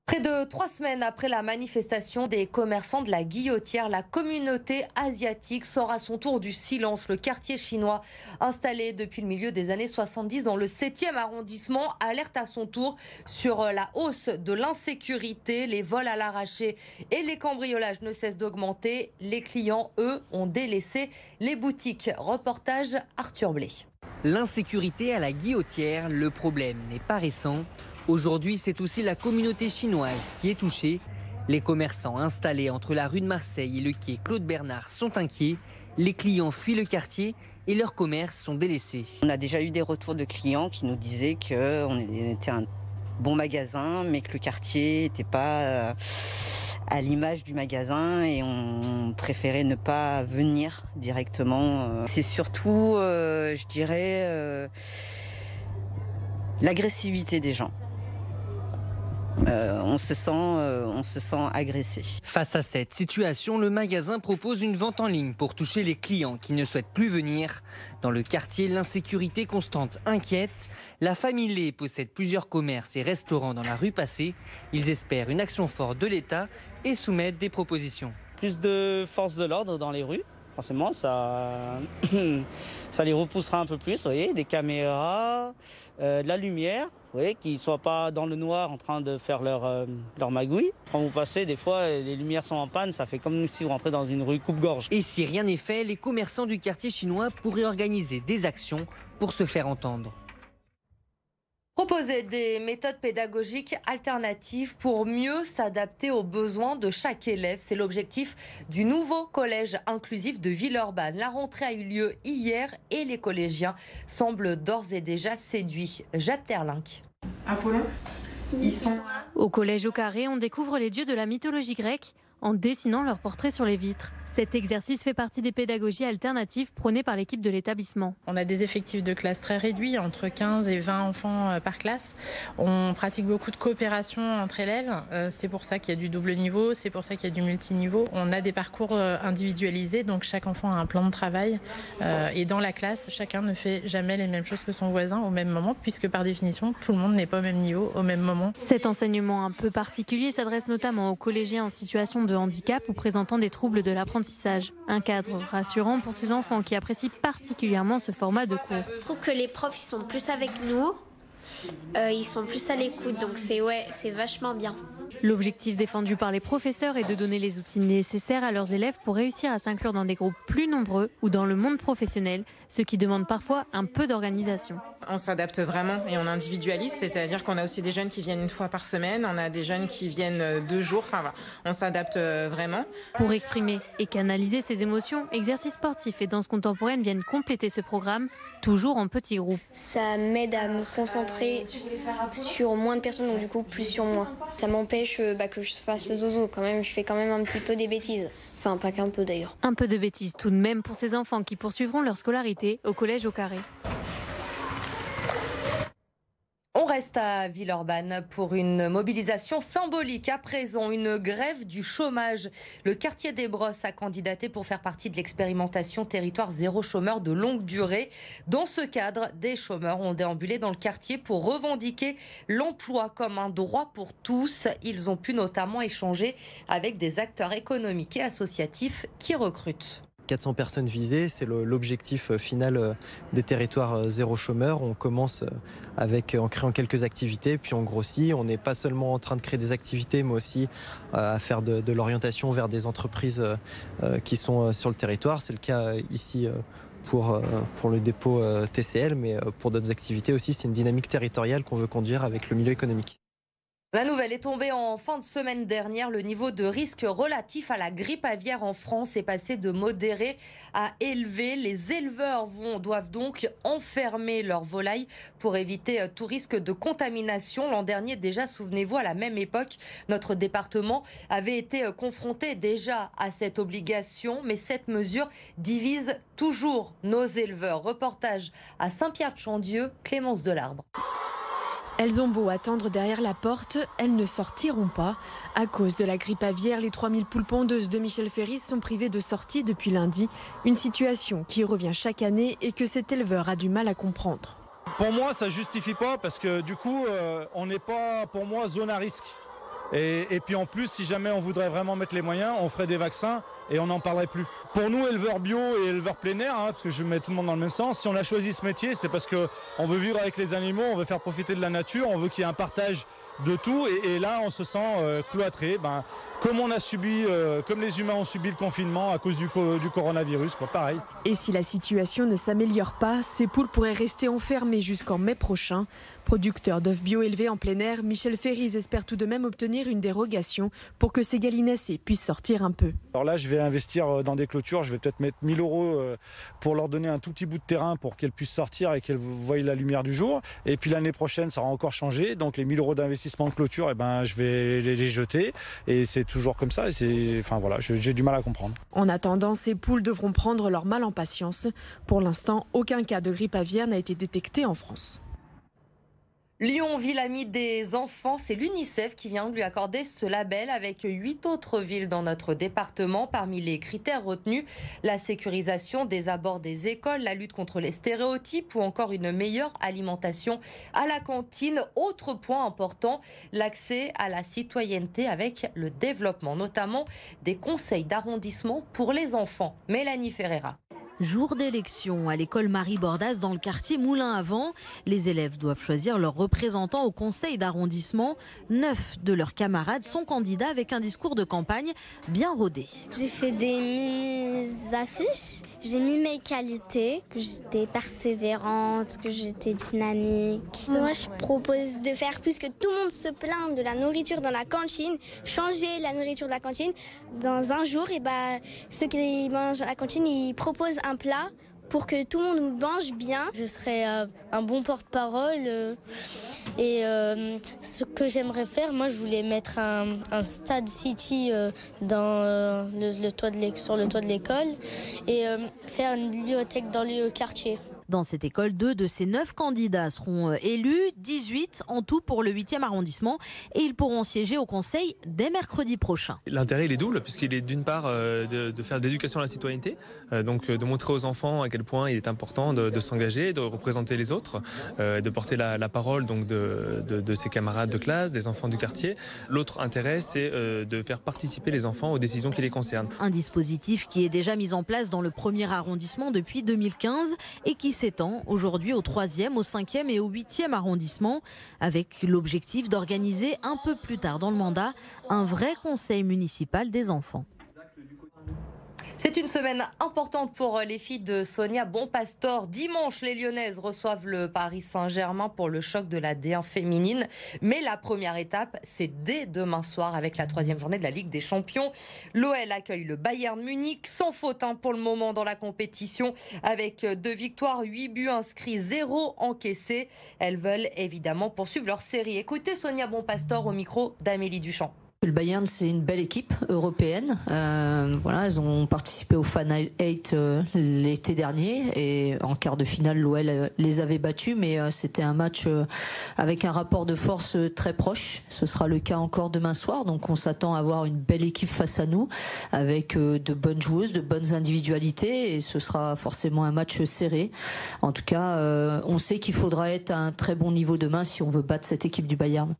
Près de 3 semaines après la manifestation des commerçants de la Guillotière, la communauté asiatique sort à son tour du silence. Le quartier chinois, installé depuis le milieu des années 70 dans le 7e arrondissement, alerte à son tour sur la hausse de l'insécurité. Les vols à l'arraché et les cambriolages ne cessent d'augmenter. Les clients, eux, ont délaissé les boutiques. Reportage Arthur Blé. L'insécurité à la Guillotière, le problème n'est pas récent. Aujourd'hui, c'est aussi la communauté chinoise qui est touchée. Les commerçants installés entre la rue de Marseille et le quai Claude Bernard sont inquiets. Les clients fuient le quartier et leurs commerces sont délaissés. On a déjà eu des retours de clients qui nous disaient qu'on était un bon magasin, mais que le quartier n'était pas à l'image du magasin et on préférait ne pas venir directement. C'est surtout, je dirais, l'agressivité des gens. On se sent agressé. Face à cette situation, le magasin propose une vente en ligne pour toucher les clients qui ne souhaitent plus venir. Dans le quartier, l'insécurité constante inquiète. La famille Lé possède plusieurs commerces et restaurants dans la rue Passée. Ils espèrent une action forte de l'État et soumettent des propositions. Plus de force de l'ordre dans les rues. Forcément, ça les repoussera un peu plus, vous voyez, des caméras, de la lumière, vous voyez, qu'ils ne soient pas dans le noir en train de faire leur magouille. Quand vous passez, des fois, les lumières sont en panne, ça fait comme si vous rentrez dans une rue coupe-gorge. Et si rien n'est fait, les commerçants du quartier chinois pourraient organiser des actions pour se faire entendre. Proposer des méthodes pédagogiques alternatives pour mieux s'adapter aux besoins de chaque élève. C'est l'objectif du nouveau collège inclusif de Villeurbanne. La rentrée a eu lieu hier et les collégiens semblent d'ores et déjà séduits. Jade Terlinck. Apollon, ils sont... Au collège au carré, on découvre les dieux de la mythologie grecque en dessinant leurs portraits sur les vitres. Cet exercice fait partie des pédagogies alternatives prônées par l'équipe de l'établissement. On a des effectifs de classe très réduits, entre 15 et 20 enfants par classe. On pratique beaucoup de coopération entre élèves. C'est pour ça qu'il y a du double niveau, c'est pour ça qu'il y a du multiniveau. On a des parcours individualisés, donc chaque enfant a un plan de travail. Et dans la classe, chacun ne fait jamais les mêmes choses que son voisin au même moment, puisque par définition, tout le monde n'est pas au même niveau au même moment. Cet enseignement un peu particulier s'adresse notamment aux collégiens en situation de handicap ou présentant des troubles de l'apprentissage. Un cadre rassurant pour ces enfants qui apprécient particulièrement ce format de cours. Je trouve que les profs ils sont plus avec nous, ils sont plus à l'écoute, donc c'est vachement bien. L'objectif défendu par les professeurs est de donner les outils nécessaires à leurs élèves pour réussir à s'inclure dans des groupes plus nombreux ou dans le monde professionnel, ce qui demande parfois un peu d'organisation. On s'adapte vraiment et on individualise, c'est-à-dire qu'on a aussi des jeunes qui viennent une fois par semaine, on a des jeunes qui viennent 2 jours, enfin voilà, on s'adapte vraiment. Pour exprimer et canaliser ses émotions, exercices sportifs et danse contemporaine viennent compléter ce programme, toujours en petits groupes. Ça m'aide à me concentrer sur moins de personnes, donc du coup plus sur moi. Ça m'empêche que je fasse le zozo quand même, je fais quand même un petit peu des bêtises. Enfin pas qu'un peu d'ailleurs. Un peu de bêtises tout de même pour ces enfants qui poursuivront leur scolarité au collège au carré. On reste à Villeurbanne pour une mobilisation symbolique. À présent, une grève du chômage. Le quartier des Brosses a candidaté pour faire partie de l'expérimentation territoire zéro chômeur de longue durée. Dans ce cadre, des chômeurs ont déambulé dans le quartier pour revendiquer l'emploi comme un droit pour tous. Ils ont pu notamment échanger avec des acteurs économiques et associatifs qui recrutent. 400 personnes visées, c'est l'objectif final des territoires zéro chômeur. On commence en créant quelques activités, puis on grossit. On n'est pas seulement en train de créer des activités, mais aussi à faire de l'orientation vers des entreprises qui sont sur le territoire. C'est le cas ici pour le dépôt TCL, mais pour d'autres activités aussi. C'est une dynamique territoriale qu'on veut conduire avec le milieu économique. La nouvelle est tombée en fin de semaine dernière. Le niveau de risque relatif à la grippe aviaire en France est passé de modéré à élevé. Les éleveurs doivent donc enfermer leurs volailles pour éviter tout risque de contamination. L'an dernier, déjà, souvenez-vous, à la même époque, notre département avait été confronté déjà à cette obligation. Mais cette mesure divise toujours nos éleveurs. Reportage à Saint-Pierre-de-Chandieu, Clémence Delarbre. Elles ont beau attendre derrière la porte, elles ne sortiront pas. À cause de la grippe aviaire, les 3000 poules pondeuses de Michel Ferris sont privées de sortie depuis lundi. Une situation qui revient chaque année et que cet éleveur a du mal à comprendre. Pour moi, ça ne justifie pas parce que du coup, on n'est pas, pour moi, zone à risque. Et puis en plus, si jamais on voudrait vraiment mettre les moyens, on ferait des vaccins et on n'en parlerait plus. Pour nous, éleveurs bio et éleveurs plein air, parce que je mets tout le monde dans le même sens, si on a choisi ce métier, c'est parce qu'on veut vivre avec les animaux, on veut faire profiter de la nature, on veut qu'il y ait un partage de tout. Et là, on se sent cloîtré. Comme on a subi, comme les humains ont subi le confinement à cause du coronavirus, pareil. Et si la situation ne s'améliore pas, ces poules pourraient rester enfermées jusqu'en mai prochain. Producteur d'œufs bio élevés en plein air, Michel Ferriz espère tout de même obtenir une dérogation pour que ces gallinacés puissent sortir un peu. Alors là, je vais investir dans des clôtures, je vais peut-être mettre 1 000 € pour leur donner un tout petit bout de terrain pour qu'elles puissent sortir et qu'elles voient la lumière du jour. Et puis l'année prochaine, ça aura encore changé. Donc les 1 000 € d'investissement de clôture, je vais les jeter. Et c'est toujours comme ça. J'ai du mal à comprendre. En attendant, ces poules devront prendre leur mal en patience. Pour l'instant, aucun cas de grippe aviaire n'a été détecté en France. Lyon, ville amie des enfants, c'est l'UNICEF qui vient de lui accorder ce label avec 8 autres villes dans notre département. Parmi les critères retenus, la sécurisation des abords des écoles, la lutte contre les stéréotypes ou encore une meilleure alimentation à la cantine. Autre point important, l'accès à la citoyenneté avec le développement, notamment des conseils d'arrondissement pour les enfants. Mélanie Ferreira. Jour d'élection à l'école Marie Bordas dans le quartier Moulin-à-Vent. Les élèves doivent choisir leurs représentants au conseil d'arrondissement. 9 de leurs camarades sont candidats avec un discours de campagne bien rodé. J'ai fait des mini-affiches. J'ai mis mes qualités, que j'étais persévérante, que j'étais dynamique. Moi, je propose de faire plus que tout le monde se plaint de la nourriture dans la cantine, changer la nourriture de la cantine. Dans un jour, ceux qui mangent à la cantine, ils proposent un plat pour que tout le monde mange bien. Je serai un bon porte-parole et ce que j'aimerais faire, moi je voulais mettre un stade city sur le toit de l'école et faire une bibliothèque dans le quartier. Dans cette école, 2 de ces 9 candidats seront élus, 18 en tout pour le 8e arrondissement et ils pourront siéger au conseil dès mercredi prochain. L'intérêt il est double puisqu'il est d'une part de faire de l'éducation à la citoyenneté, donc de montrer aux enfants à quel point il est important de s'engager, de représenter les autres, de porter la parole donc de ses camarades de classe, des enfants du quartier. L'autre intérêt c'est de faire participer les enfants aux décisions qui les concernent. Un dispositif qui est déjà mis en place dans le 1er arrondissement depuis 2015 et qui s'étend aujourd'hui au 3e, au 5e et au 8e arrondissement avec l'objectif d'organiser un peu plus tard dans le mandat un vrai conseil municipal des enfants. C'est une semaine importante pour les filles de Sonia Bonpastor. Dimanche, les Lyonnaises reçoivent le Paris Saint-Germain pour le choc de la D1 féminine. Mais la première étape, c'est dès demain soir avec la 3e journée de la Ligue des Champions. L'OL accueille le Bayern Munich, sans faute pour le moment dans la compétition, avec 2 victoires, 8 buts inscrits, 0 encaissés. Elles veulent évidemment poursuivre leur série. Écoutez Sonia Bonpastor au micro d'Amélie Duchamp. Le Bayern, c'est une belle équipe européenne. Elles ont participé au Final 8 l'été dernier et en quart de finale, l'OL les avait battus, mais c'était un match avec un rapport de force très proche. Ce sera le cas encore demain soir, donc on s'attend à avoir une belle équipe face à nous avec de bonnes joueuses, de bonnes individualités et ce sera forcément un match serré. En tout cas, on sait qu'il faudra être à un très bon niveau demain si on veut battre cette équipe du Bayern.